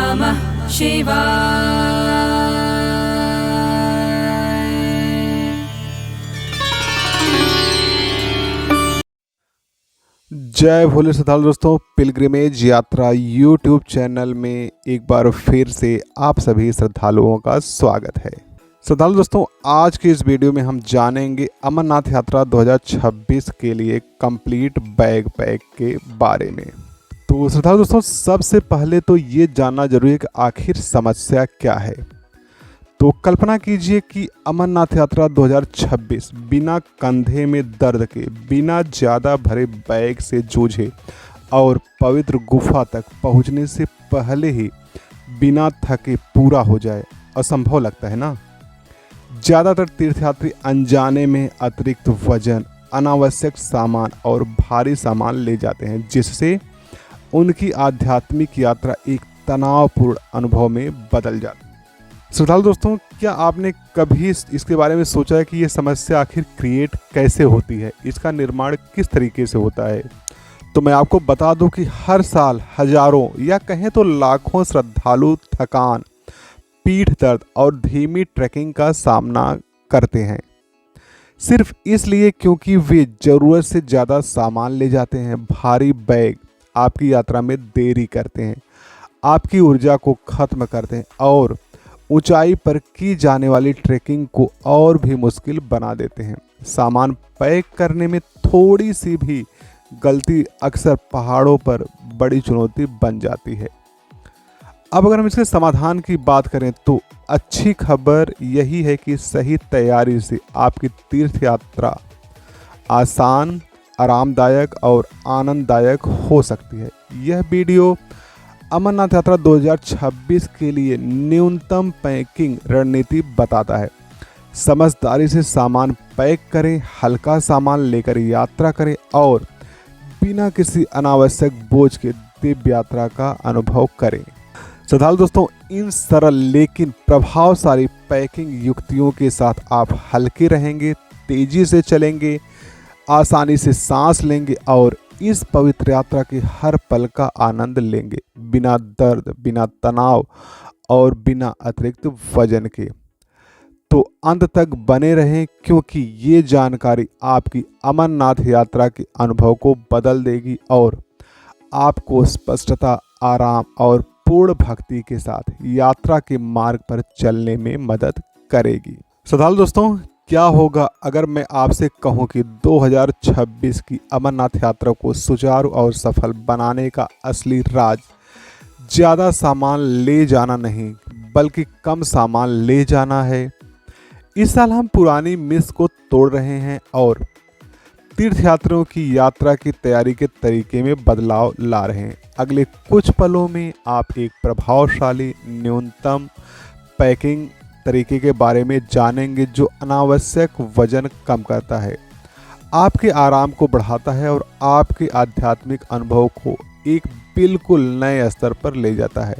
नमः शिवाय। जय भोले श्रद्धालु दोस्तों, पिलग्रिमेज यात्रा यूट्यूब चैनल में एक बार फिर से आप सभी श्रद्धालुओं का स्वागत है। श्रद्धालु दोस्तों, आज के इस वीडियो में हम जानेंगे अमरनाथ यात्रा 2026 के लिए कंप्लीट बैग पैक के बारे में। तो श्रद्धालु दोस्तों, सबसे पहले तो ये जानना जरूरी है कि आखिर समस्या क्या है। तो कल्पना कीजिए कि अमरनाथ यात्रा 2026 बिना कंधे में दर्द के, बिना ज़्यादा भरे बैग से जूझे और पवित्र गुफा तक पहुंचने से पहले ही बिना थके पूरा हो जाए। असंभव लगता है ना। ज़्यादातर तीर्थयात्री अनजाने में अतिरिक्त वजन, अनावश्यक सामान और भारी सामान ले जाते हैं, जिससे उनकी आध्यात्मिक यात्रा एक तनावपूर्ण अनुभव में बदल जाती है। श्रोताओं दोस्तों, क्या आपने कभी इसके बारे में सोचा है कि ये समस्या आखिर क्रिएट कैसे होती है, इसका निर्माण किस तरीके से होता है? तो मैं आपको बता दूं कि हर साल हजारों या कहें तो लाखों श्रद्धालु थकान, पीठ दर्द और धीमी ट्रैकिंग का सामना करते हैं, सिर्फ इसलिए क्योंकि वे ज़रूरत से ज़्यादा सामान ले जाते हैं। भारी बैग आपकी यात्रा में देरी करते हैं, आपकी ऊर्जा को खत्म करते हैं और ऊंचाई पर की जाने वाली ट्रैकिंग को और भी मुश्किल बना देते हैं। सामान पैक करने में थोड़ी सी भी गलती अक्सर पहाड़ों पर बड़ी चुनौती बन जाती है। अब अगर हम इसके समाधान की बात करें तो अच्छी खबर यही है कि सही तैयारी से आपकी तीर्थ यात्रा आसान, आरामदायक और आनंददायक हो सकती है। यह वीडियो अमरनाथ यात्रा 2026 के लिए न्यूनतम पैकिंग रणनीति बताता है। समझदारी से सामान पैक करें, हल्का सामान लेकर यात्रा करें और बिना किसी अनावश्यक बोझ के दिव्य यात्रा का अनुभव करें। श्रद्धालु दोस्तों, इन सरल लेकिन प्रभावशाली पैकिंग युक्तियों के साथ आप हल्के रहेंगे, तेजी से चलेंगे, आसानी से सांस लेंगे और इस पवित्र यात्रा के हर पल का आनंद लेंगे, बिना दर्द, बिना तनाव और बिना अतिरिक्त वजन के। तो अंत तक बने रहें, क्योंकि ये जानकारी आपकी अमरनाथ यात्रा के अनुभव को बदल देगी और आपको स्पष्टता, आराम और पूर्ण भक्ति के साथ यात्रा के मार्ग पर चलने में मदद करेगी। श्रद्धालु दोस्तों, क्या होगा अगर मैं आपसे कहूं कि 2026 की अमरनाथ यात्रा को सुचारू और सफल बनाने का असली राज ज़्यादा सामान ले जाना नहीं, बल्कि कम सामान ले जाना है। इस साल हम पुरानी मिस को तोड़ रहे हैं और तीर्थयात्रियों की यात्रा की तैयारी के तरीके में बदलाव ला रहे हैं। अगले कुछ पलों में आप एक प्रभावशाली न्यूनतम पैकिंग तरीके के बारे में जानेंगे, जो अनावश्यक वजन कम करता है, आपके आराम को बढ़ाता है और आपके आध्यात्मिक अनुभव को एक बिल्कुल नए स्तर पर ले जाता है।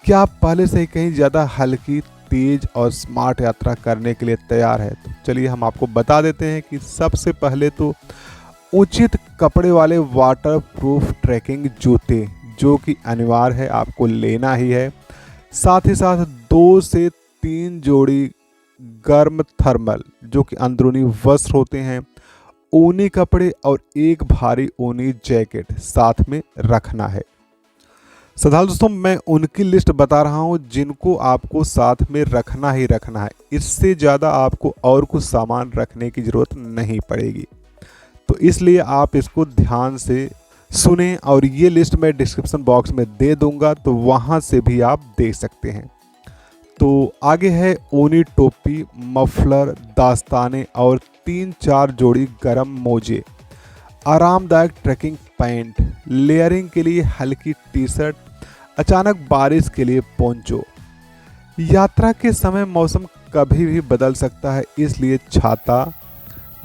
क्या आप पहले से ही कहीं ज़्यादा हल्की, तेज और स्मार्ट यात्रा करने के लिए तैयार है? तो चलिए हम आपको बता देते हैं कि सबसे पहले तो उचित कपड़े वाले वाटर प्रूफ ट्रैकिंग जूते, जो कि अनिवार्य है, आपको लेना ही है। साथ ही साथ 2 से 3 जोड़ी गर्म थर्मल, जो कि अंदरूनी वस्त्र होते हैं, ऊनी कपड़े और एक भारी ऊनी जैकेट साथ में रखना है। श्रद्धालु दोस्तों, मैं उनकी लिस्ट बता रहा हूं जिनको आपको साथ में रखना ही रखना है। इससे ज़्यादा आपको और कुछ सामान रखने की ज़रूरत नहीं पड़ेगी। तो इसलिए आप इसको ध्यान से सुने और ये लिस्ट मैं डिस्क्रिप्शन बॉक्स में दे दूंगा, तो वहाँ से भी आप देख सकते हैं। तो आगे है ऊनी टोपी, मफलर, दास्ताने और 3-4 जोड़ी गर्म मोजे, आरामदायक ट्रैकिंग पैंट, लेयरिंग के लिए हल्की टी शर्ट, अचानक बारिश के लिए पोंचो। यात्रा के समय मौसम कभी भी बदल सकता है, इसलिए छाता,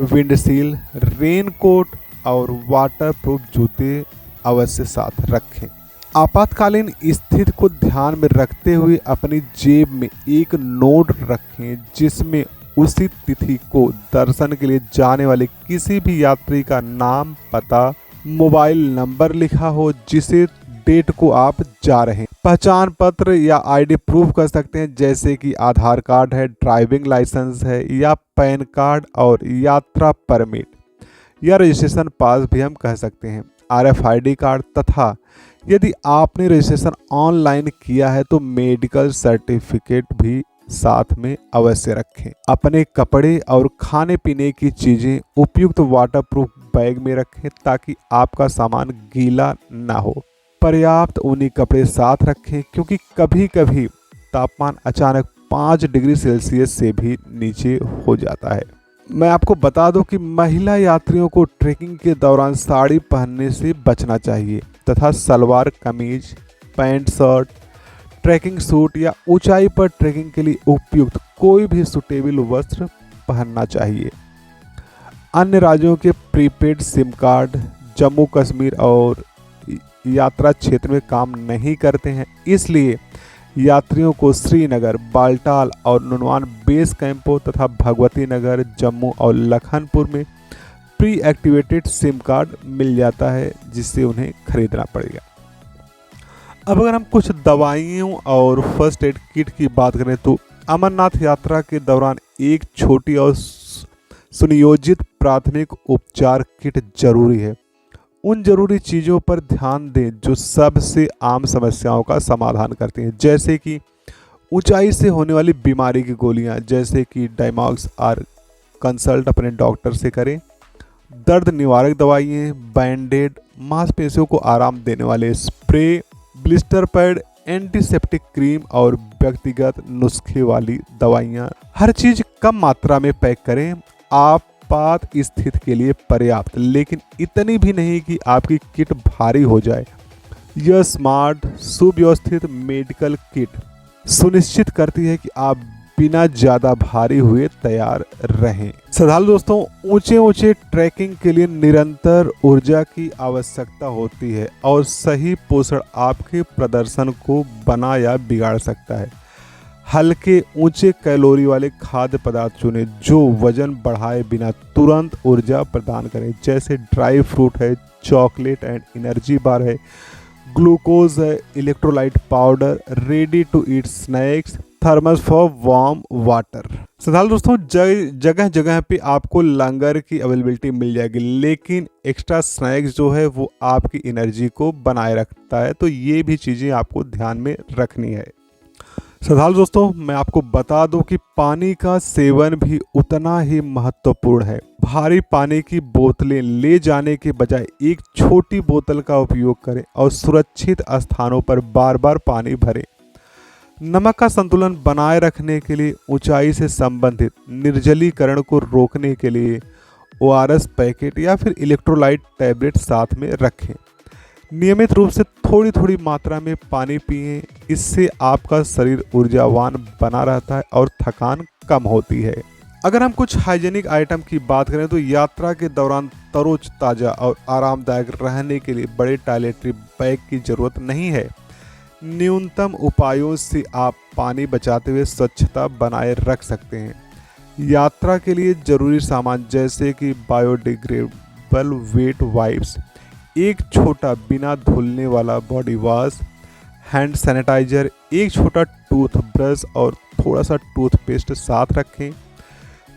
विंडशील्ड, रेनकोट और वाटरप्रूफ जूते अवश्य साथ रखें। आपातकालीन स्थिति को ध्यान में रखते हुए अपनी जेब में एक नोट रखें, जिसमें उसी तिथि को दर्शन के लिए जाने वाले किसी भी यात्री का नाम, पता, मोबाइल नंबर लिखा हो, जिसे डेट को आप जा रहे हैं। पहचान पत्र या आईडी प्रूफ कर सकते हैं, जैसे कि आधार कार्ड है, ड्राइविंग लाइसेंस है या पैन कार्ड और यात्रा परमिट या रजिस्ट्रेशन पास भी हम कह सकते हैं, RFID कार्ड, तथा यदि आपने रजिस्ट्रेशन ऑनलाइन किया है तो मेडिकल सर्टिफिकेट भी साथ में अवश्य रखें। अपने कपड़े और खाने पीने की चीज़ें उपयुक्त वाटरप्रूफ बैग में रखें ताकि आपका सामान गीला ना हो। पर्याप्त ऊनी कपड़े साथ रखें क्योंकि कभी कभी तापमान अचानक 5 डिग्री सेल्सियस से भी नीचे हो जाता है। मैं आपको बता दूं कि महिला यात्रियों को ट्रैकिंग के दौरान साड़ी पहनने से बचना चाहिए तथा salwar kameez, pant shirt, trekking suit या ऊंचाई पर ट्रैकिंग के लिए उपयुक्त कोई भी सूटेबल वस्त्र पहनना चाहिए। अन्य राज्यों के prepaid SIM card Jammu Kashmir और यात्रा क्षेत्र में काम नहीं करते हैं, इसलिए यात्रियों को श्रीनगर, बालटाल और नुनवान बेस कैंपों तथा भगवती नगर, जम्मू और लखनपुर में प्री एक्टिवेटेड सिम कार्ड मिल जाता है, जिससे उन्हें खरीदना पड़ेगा। अब अगर हम कुछ दवाइयों और फर्स्ट एड किट की बात करें तो अमरनाथ यात्रा के दौरान एक छोटी और सुनियोजित प्राथमिक उपचार किट जरूरी है। उन जरूरी चीज़ों पर ध्यान दें जो सबसे आम समस्याओं का समाधान करती हैं, जैसे कि ऊंचाई से होने वाली बीमारी की गोलियां जैसे कि डायमॉक्स और कंसल्ट अपने डॉक्टर से करें। दर्द निवारक दवाइयाँ, बैंडेड, मांसपेशियों को आराम देने वाले spray, blister pad, antiseptic cream और व्यक्तिगत नुस्खे वाली दवाइयाँ। हर चीज़ कम मात्रा में पैक करें, आपात स्थिति के लिए पर्याप्त, लेकिन इतनी भी नहीं कि आपकी किट भारी हो जाए। यह स्मार्ट सुव्यवस्थित मेडिकल किट सुनिश्चित करती है कि आप बिना ज़्यादा भारी हुए तैयार रहें। श्रद्धालु दोस्तों, ऊंचे ट्रैकिंग के लिए निरंतर ऊर्जा की आवश्यकता होती है और सही पोषण आपके प्रदर्शन को बना या बिगाड़ सकता है। हल्के ऊंचे कैलोरी वाले खाद्य पदार्थ चुनें जो वजन बढ़ाए बिना तुरंत ऊर्जा प्रदान करें, जैसे ड्राई फ्रूट है, चॉकलेट एंड एनर्जी बार है, ग्लूकोज है, electrolyte powder, ready to eat snacks, thermos for warm water. श्रद्धालु दोस्तों, जगह जगह पे आपको लंगर की अवेलेबिलिटी मिल जाएगी, लेकिन एक्स्ट्रा स्नैक्स जो है वो आपकी एनर्जी को बनाए रखता है, तो ये भी चीज़ें आपको ध्यान में रखनी है। श्रद्धालु दोस्तों, मैं आपको बता दूं कि पानी का सेवन भी उतना ही महत्वपूर्ण है। भारी पानी की बोतलें ले जाने के बजाय एक छोटी बोतल का उपयोग करें और सुरक्षित स्थानों पर बार बार पानी भरें। नमक का संतुलन बनाए रखने के लिए ऊंचाई से संबंधित निर्जलीकरण को रोकने के लिए ORS पैकेट या फिर इलेक्ट्रोलाइट टैबलेट साथ में रखें। नियमित रूप से थोड़ी थोड़ी मात्रा में पानी पिएं, इससे आपका शरीर ऊर्जावान बना रहता है और थकान कम होती है। अगर हम कुछ हाइजीनिक आइटम की बात करें तो यात्रा के दौरान तरोताज़ा और आरामदायक रहने के लिए बड़े टॉयलेटरी बैग की ज़रूरत नहीं है। न्यूनतम उपायों से आप पानी बचाते हुए स्वच्छता बनाए रख सकते हैं। यात्रा के लिए ज़रूरी सामान जैसे कि बायोडिग्रेडेबल वेट वाइप्स, एक छोटा बिना धुलने वाला बॉडी वॉश, हैंड सैनिटाइजर, एक छोटा टूथब्रश और थोड़ा सा टूथपेस्ट साथ रखें।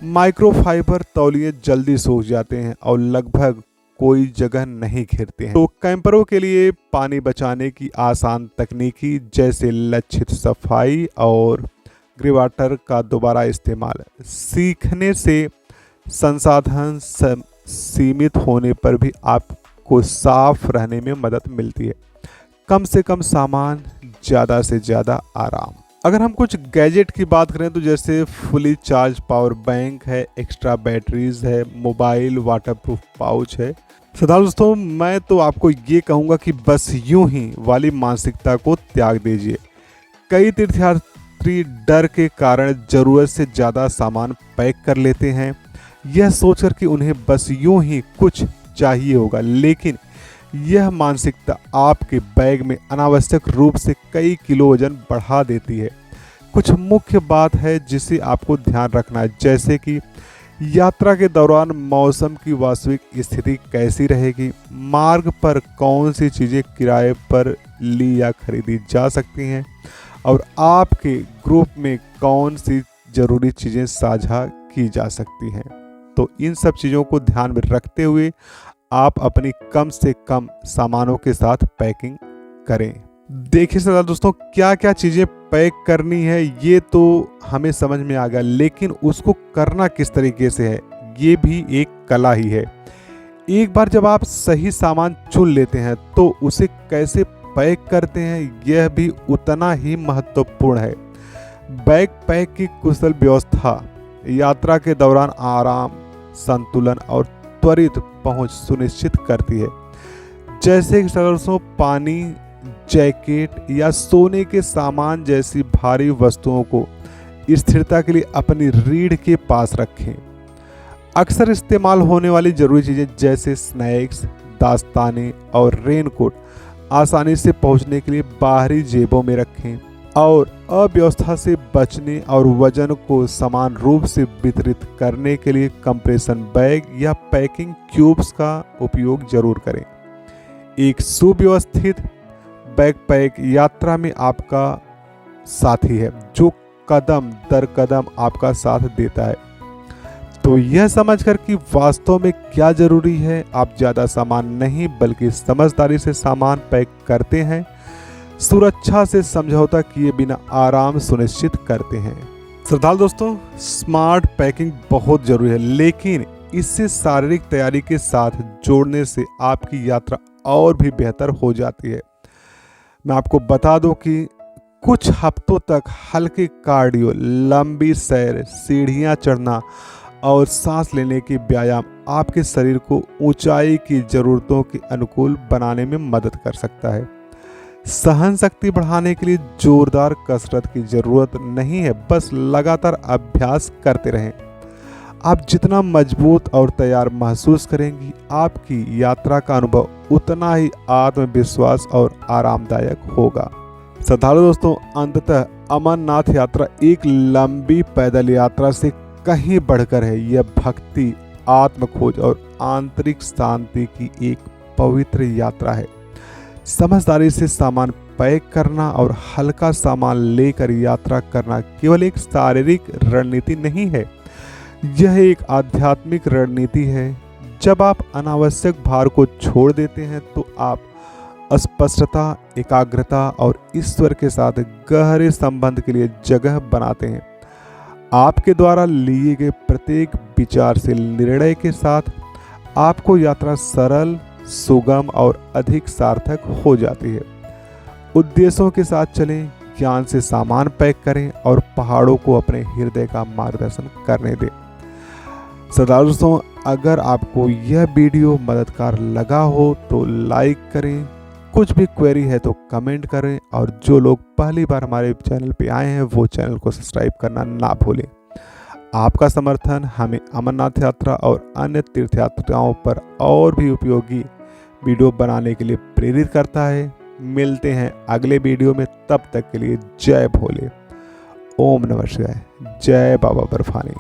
माइक्रोफाइबर तौलिए जल्दी सूख जाते हैं और लगभग कोई जगह नहीं घेरते हैं, तो कैंपरों के लिए पानी बचाने की आसान तकनीकी जैसे लक्षित सफाई और ग्रे वाटर का दोबारा इस्तेमाल सीखने से संसाधन सीमित होने पर भी आपको साफ रहने में मदद मिलती है। कम से कम सामान, ज़्यादा से ज़्यादा आराम। अगर हम कुछ गैजेट की बात करें तो जैसे फुली चार्ज पावर बैंक है, एक्स्ट्रा बैटरीज है, मोबाइल वाटरप्रूफ पाउच है। श्रद्धालु दोस्तों, मैं तो आपको ये कहूँगा कि बस यूं ही वाली मानसिकता को त्याग दीजिए। कई तीर्थयात्री डर के कारण ज़रूरत से ज़्यादा सामान पैक कर लेते हैं, यह सोचकर कि उन्हें बस यूं ही कुछ चाहिए होगा, लेकिन यह मानसिकता आपके बैग में अनावश्यक रूप से कई किलो वजन बढ़ा देती है। कुछ मुख्य बात है जिसे आपको ध्यान रखना है, जैसे कि यात्रा के दौरान मौसम की वास्तविक स्थिति कैसी रहेगी, मार्ग पर कौन सी चीज़ें किराए पर ली या खरीदी जा सकती हैं और आपके ग्रुप में कौन सी ज़रूरी चीज़ें साझा की जा सकती हैं। तो इन सब चीज़ों को ध्यान में रखते हुए आप अपनी कम से कम सामानों के साथ पैकिंग करें। देखिए सरदार दोस्तों, क्या क्या चीज़ें पैक करनी है ये तो हमें समझ में आ गया, लेकिन उसको करना किस तरीके से है ये भी एक कला ही है। एक बार जब आप सही सामान चुन लेते हैं तो उसे कैसे पैक करते हैं यह भी उतना ही महत्वपूर्ण है। बैग पैक की कुशल व्यवस्था यात्रा के दौरान आराम, संतुलन और त्वरित पहुंच सुनिश्चित करती है। जैसे कि सरसों, पानी, जैकेट या सोने के सामान जैसी भारी वस्तुओं को स्थिरता के लिए अपनी रीढ़ के पास रखें। अक्सर इस्तेमाल होने वाली जरूरी चीज़ें जैसे स्नैक्स, दास्ताने और रेनकोट आसानी से पहुंचने के लिए बाहरी जेबों में रखें और अव्यवस्था से बचने और वजन को समान रूप से वितरित करने के लिए कंप्रेशन बैग या पैकिंग क्यूब्स का उपयोग जरूर करें। एक सुव्यवस्थित बैकपैक यात्रा में आपका साथी है जो कदम दर कदम आपका साथ देता है। तो यह समझकर कि वास्तव में क्या जरूरी है, आप ज़्यादा सामान नहीं बल्कि समझदारी से सामान पैक करते हैं, सुरक्षा से समझौता किए बिना आराम सुनिश्चित करते हैं। श्रद्धालु दोस्तों, स्मार्ट पैकिंग बहुत जरूरी है, लेकिन इससे शारीरिक तैयारी के साथ जोड़ने से आपकी यात्रा और भी बेहतर हो जाती है। मैं आपको बता दूं कि कुछ हफ्तों तक हल्के कार्डियो, लंबी सैर, सीढ़ियां चढ़ना और सांस लेने के व्यायाम आपके शरीर को ऊंचाई की ज़रूरतों के अनुकूल बनाने में मदद कर सकता है। सहन शक्ति बढ़ाने के लिए जोरदार कसरत की ज़रूरत नहीं है, बस लगातार अभ्यास करते रहें। आप जितना मजबूत और तैयार महसूस करेंगी, आपकी यात्रा का अनुभव उतना ही आत्मविश्वास और आरामदायक होगा। श्रद्धालु दोस्तों, अंततः अमरनाथ यात्रा एक लंबी पैदल यात्रा से कहीं बढ़कर है। यह भक्ति, आत्मखोज और आंतरिक शांति की एक पवित्र यात्रा है। समझदारी से सामान पैक करना और हल्का सामान लेकर यात्रा करना केवल एक शारीरिक रणनीति नहीं है, यह एक आध्यात्मिक रणनीति है। जब आप अनावश्यक भार को छोड़ देते हैं तो आप स्पष्टता, एकाग्रता और ईश्वर के साथ गहरे संबंध के लिए जगह बनाते हैं। आपके द्वारा लिए गए प्रत्येक विचारशील निर्णय के साथ आपको यात्रा सरल, सुगम और अधिक सार्थक हो जाती है। उद्देश्यों के साथ चलें, ज्ञान से सामान पैक करें और पहाड़ों को अपने हृदय का मार्गदर्शन करने दें। श्रद्धालु दोस्तों, अगर आपको यह वीडियो मददगार लगा हो तो लाइक करें, कुछ भी क्वेरी है तो कमेंट करें और जो लोग पहली बार हमारे चैनल पे आए हैं वो चैनल को सब्सक्राइब करना ना भूलें। आपका समर्थन हमें अमरनाथ यात्रा और अन्य तीर्थ यात्राओं पर और भी उपयोगी वीडियो बनाने के लिए प्रेरित करता है। मिलते हैं अगले वीडियो में, तब तक के लिए जय भोले। ओम नमः शिवाय। जय बाबा बर्फानी।